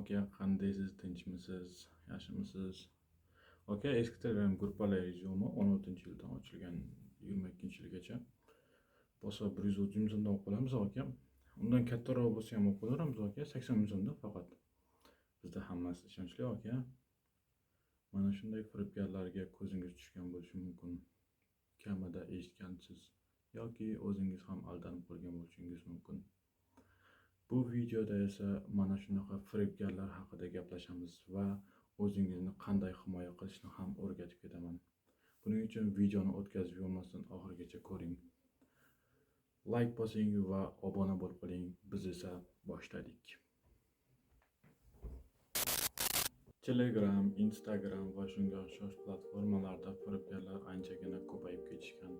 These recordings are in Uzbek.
Aka, qandaysiz, tinchmisiz, yaxshimisiz? Aka, eski Telegram gruppalar rejimi 16-yildan ochilgan 22-yilgacha bo'lsa 130 so'mdan o'qib olamiz aka. Undan kattaroq bo'lsa ham o'qib olamiz aka, 80 so'mda faqat. Bizda hammasi ishonchli aka. Mana shunday firibgarlarga ko'zingiz tushgan bo'lishi mumkin. Kamida eshitgansiz yoki o'zingiz ham aldanib qolgan bo'lishingiz mumkin. Bu videoda esa mana shunaqa firibgarlar haqida gaplashamiz va o'zingizni qanday himoya qilishni ham o'rgatib ketaman. Buning uchun videoni o'tkazib yubormasdan oxirigacha ko'ring. Like bosing va obuna bo'lib qoling. Biz esa boshladik. Telegram, Instagram va shunga o'xshash platformalarda firibgarlar anchagina ko'payib ketishgan.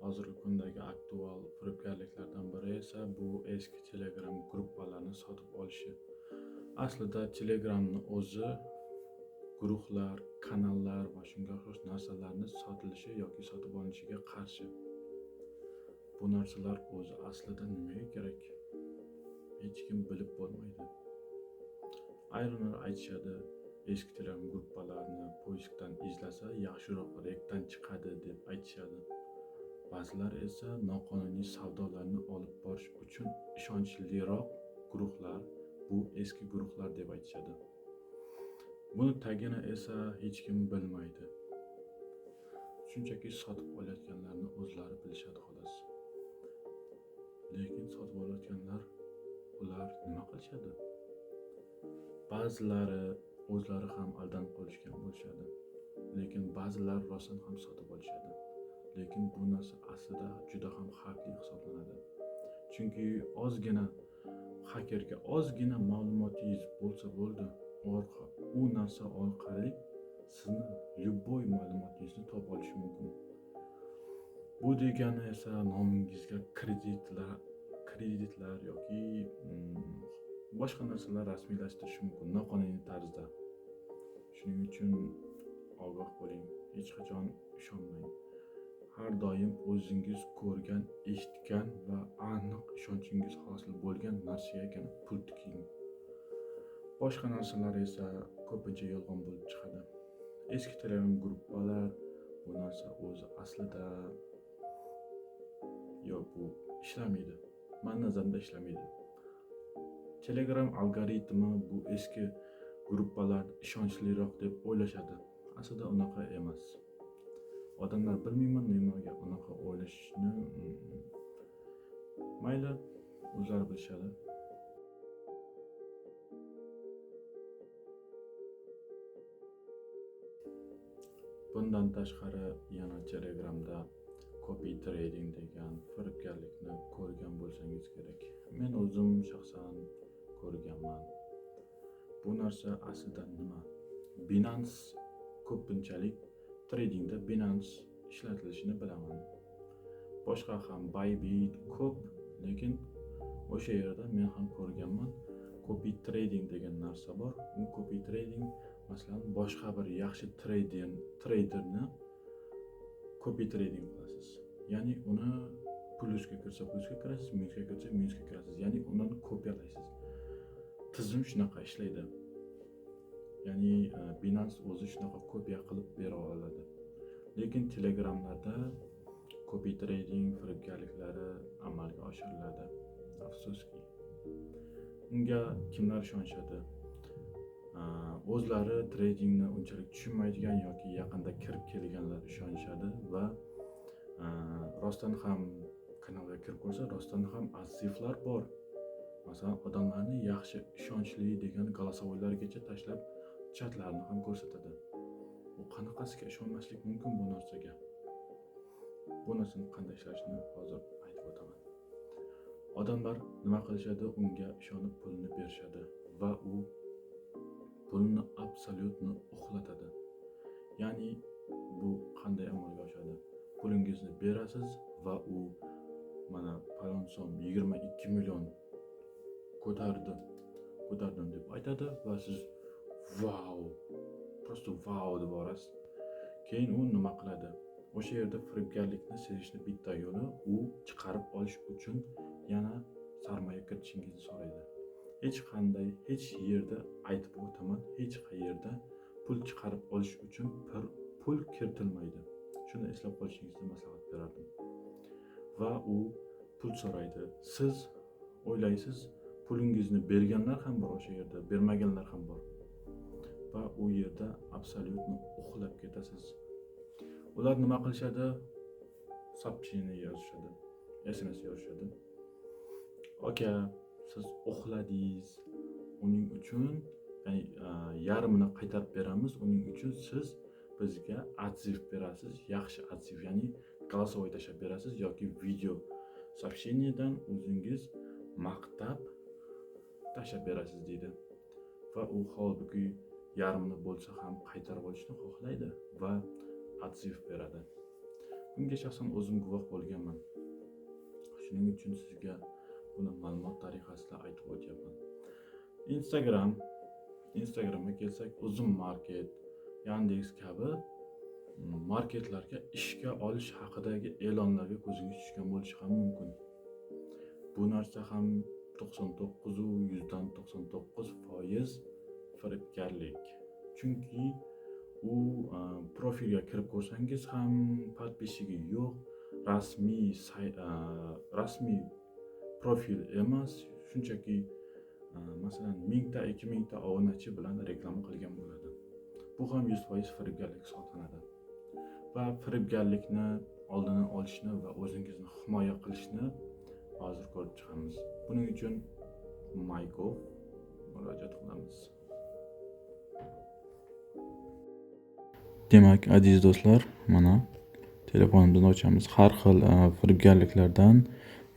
Hozirgi kundagi aktual firibgarliklardan biri esa bu eski Telegram gruppalarni sotib olishi. Aslida Telegramni o'zi guruhlar, kanallar va shunga o'xshash narsalarni sotilishi yoki sotib olinishiga qarshi. Bu narsalar o'zi aslida nimaga kerak? Hech kim bilib bo'lmaydi. Ayrimlar aytishadi, eski Telegram gruppalarni poiskdan izlasa yaxshiroq reykdan chiqadi deb aytishadi. Ba'zilar esa noqonuniy savdolarni olib borish uchun ishonchliroq guruhlar bu eski guruhlar deb aytishadi. Buni tagini esa hech kim bilmaydi. Shunchaki sotib olayotganlarni o'zlari bilishadi xolos. Lekin sotib olayotganlar ular nima qilishadi? Ba'zilari o'zlari ham aldanib qolishgan bo'lishadi. Lekin ba'zilar rostdan ham sotib olishadi. Lekin bu narsa aslida juda ham xavfli hisoblanadi. Chunki ozgina hakerga ozgina ma'lumotingiz bo'lsa bo'ldi, u narsa orqali sizni любой ma'lumotingizni topib olish mumkin. Bu degani esa nomingizga kreditlar yoki boshqa narsalar rasmiylashtirish mumkin noqonuniy tarzda. Shuning uchun ogoh bo'ling, hech qachon ishonmang. Har doim o'zingiz ko'rgan, eshitgan va aniq ishonchingiz hosil bo'lgan narsagagina pul tiking. Boshqa narsalar esa ko'pincha yolg'on bo'lib chiqadi. Eski Telegram gruppalar bu narsa o'zi aslida bu ishlamaydi. Men nazarimda ishlamaydi. Telegram algoritmi bu eski gruppalar ishonchliroq deb o'ylashadi. Aslida unaqa emas. Odamlar bilmayman nimaga unaqa o'ylashni mayli, o'zlari bilishadi. Bundan tashqari yana Telegramda copy trading degan firibgarlikni ko'rgan bo'lsangiz kerak. Men o'zim shaxsan ko'rganman. Bu narsa aslida nima? Binance ko'pinchalik tradingda Binance ishlatilishini bilaman. Boshqa ham Bybit ko'p, lekin o'sha yerda men ham ko'rganman. Copy trading degan narsa bor. U copy trading masalan boshqa bir yaxshi traderni copy trading qilasiz. Ya'ni uni plusga kirsa plusga kirasiz, minusga kirsa minusga kirasiz. Ya'ni undan kopiyalaysiz. Tizim shunaqa ishlaydi. Ya'ni Binance o'zi shunaqa kopiya qilib bera oladi. Lekin Telegramlarda copy trading firibgarliklari amalga oshiriladi. Afsuski. Unga kimlar ishonishadi? O'zlari tradingni unchalik tushunmaydigan yoki yaqinda kirib kelganlar ishonishadi va rostdan ham kanalga kirib ko'rsa, rostdan ham aziflar bor. Masalan, odamlarni yaxshi ishonchli degan голосовойlargacha tashlab chatlarni ham ko'rsatadi. Bu qanaqasiga ishonmaslik mumkin bu narsaga? Bu narsani qanday ishlashini hozir aytib o'taman. Odamlar nima qilishadi? Unga ishonib pulni berishadi va u pulni absolyutni uxlatadi. Ya'ni bu qanday amalga oshadi? Pulingizni berasiz va u mana falon so'm 22 million ko'tardim deb aytadi va siz просто vau deb borasiz. Keyin u nima qiladi? O'sha yerda firibgarlikni sezishni bitta yo'li u chiqarib olish uchun yana sarmoya kiritishingizni so'raydi. hech qanday hech yerda aytib o'taman, hech qayerda pul chiqarib olish uchun pul kiritilmaydi. Shuni eslab qolishingizni maslahat berardim. Va u pul so'raydi. Siz o'ylaysiz, pulingizni berganlar ham bor o'sha yerda, bermaganlar ham bor. Va u yerda absolyutni uxlab ketasiz. Ular nima qilishadi? Soобщение yozishadi, SMS yozishadi. Aka, siz uxladingiz. Uning uchun, ya'ni yarmini qaytarib beramiz. Uning uchun siz bizga отзыв berasiz, yaxshi отзыв, ya'ni голосовой tashlab berasiz yoki video сообщениеdan o'zingiz maqtab tashlab berasiz deydi. Va u holbuki yarmini bo'lsa ham qaytarib olishni xohlaydi va отзыв beradi. Bunga shaxsan o'zim guvoh bo'lganman. Shuning uchun sizga buni ma'lumot tariqasida aytib o'tyapman. Instagramga kelsak, Uzum Market, Yandex kabi marketlarga ishga olish haqidagi e'lonlarga ko'zingiz tushgan bo'lishi ham mumkin. Bu narsa ham 99.99% firibgarlik. Chunki u profilga kirib ko'rsangiz ham podpisчиги yo'q, rasmiy profil emas, shunchaki masalan 1000 ta 2000 ta obunachi bilan reklama qilgan bo'ladi. Bu ham 100% firibgarlik hisoblanadi. Va firibgarlikni oldini olishni va o'zingizni himoya qilishni hozir ko'rib chiqamiz. Buning uchun MyGov murojaat qilamiz. Demak, aziz do'stlar, mana telefonimizni ochamiz. Har xil firibgarliklardan,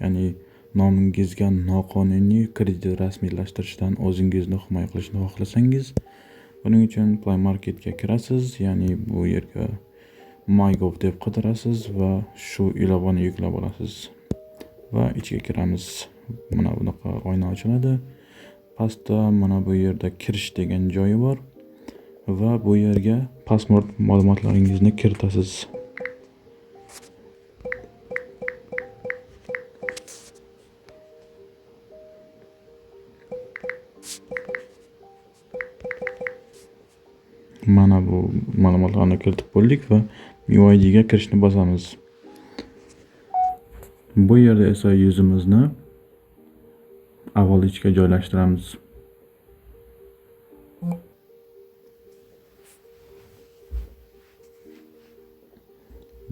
ya'ni nomingizga noqonuniy kredit rasmiylashtirishdan o'zingizni himoya qilishni xohlasangiz, buning uchun Play Marketga kirasiz, ya'ni bu yerga MyGov deb qidirasiz va shu ilovani yuklab olasiz. Va ichiga kiramiz. Mana bunaqa oyna ochiladi. Pastda mana bu yerda kirish degan joyi bor va bu yerga pasport ma'lumotlaringizni kiritasiz. Mana bu ma'lumotlarni kiritib bo'ldik va MIUID ga kirishni bosamiz. Bu yerda esa yuzimizni avval ichga joylashtiramiz.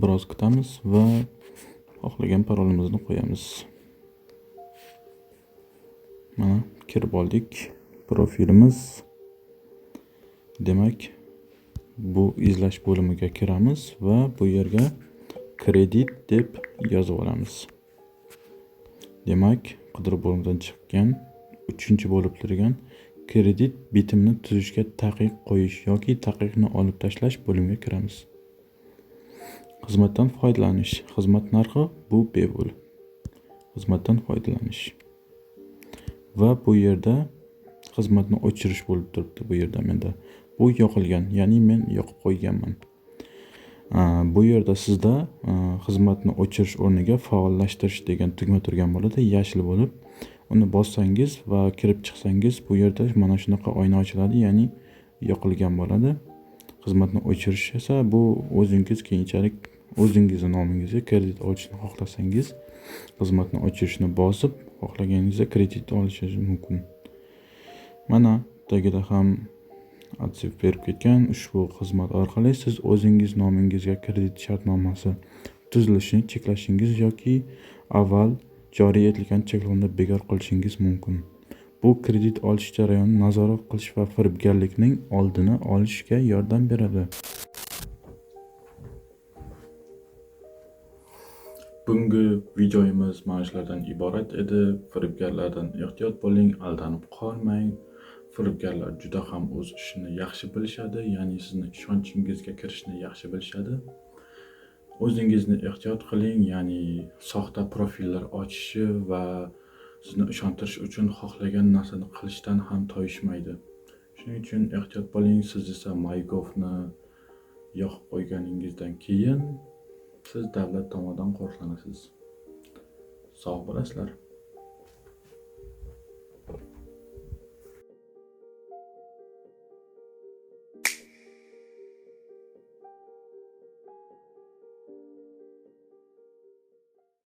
Biroz kutamiz va xohlagan parolimizni qo'yamiz. Mana kirib oldik. Profilimiz. Demak, bu izlash bo'limiga kiramiz va bu yerga kredit deb yozib olamiz. Demak, qidiruv bo'limidan chiqqan 3-chi bo'lib turgan kredit bitimini tuzishga taqiq qo'yish yoki taqiqni olib tashlash bo'limiga kiramiz. Xizmatdan foydalanish. Xizmat narxi bu bepul. Xizmatdan foydalanish. Va bu yerda xizmatni o'chirish bo'lib turibdi. Bu yerda menda bu yoqilgan, ya'ni men yoqib qo'yganman. Bu yerda sizda xizmatni o'chirish o'rniga faollashtirish degan tugma turgan bo'ladi, yashil bo'lib. Uni bossangiz va kirib chiqsangiz bu yerda mana shunaqa oyna ochiladi, ya'ni yoqilgan bo'ladi. Xizmatni o'chirish esa bu o'zingiz keyinchalik o'zingizning nomingizga kredit olishni xohlasangiz, xizmatni o'chirishni bosib, xohlaganingizda kredit olishingiz mumkin. Mana tagida ham отзыв berib ketgan. Ushbu xizmat orqali siz o'zingiz nomingizga kredit shartnomasi tuzilishini cheklashingiz yoki avval joriy etilgan cheklovni bekor qilishingiz mumkin. Bu kredit olish jarayonini nazorat qilish va firibgarlikning oldini olishga yordam beradi. Bungi videomiz mana shulardan iborat edi. Firibgarlardan ehtiyot bo'ling, aldanib qolmang. Firibgarlar juda ham o'z ishini yaxshi bilishadi, ya'ni sizni ishonchingizga kirishni yaxshi bilishadi. O'zingizni ehtiyot qiling, ya'ni soxta profillar ochishi va sizni ishontirish uchun xohlagan narsani qilishdan ham toyishmaydi. Shuning uchun ehtiyot bo'ling. Siz esa MyGovni yoqib qo'yganingizdan keyin siz davlat tomonidan qo'riqlanasiz. Sog' bo'lasizlar.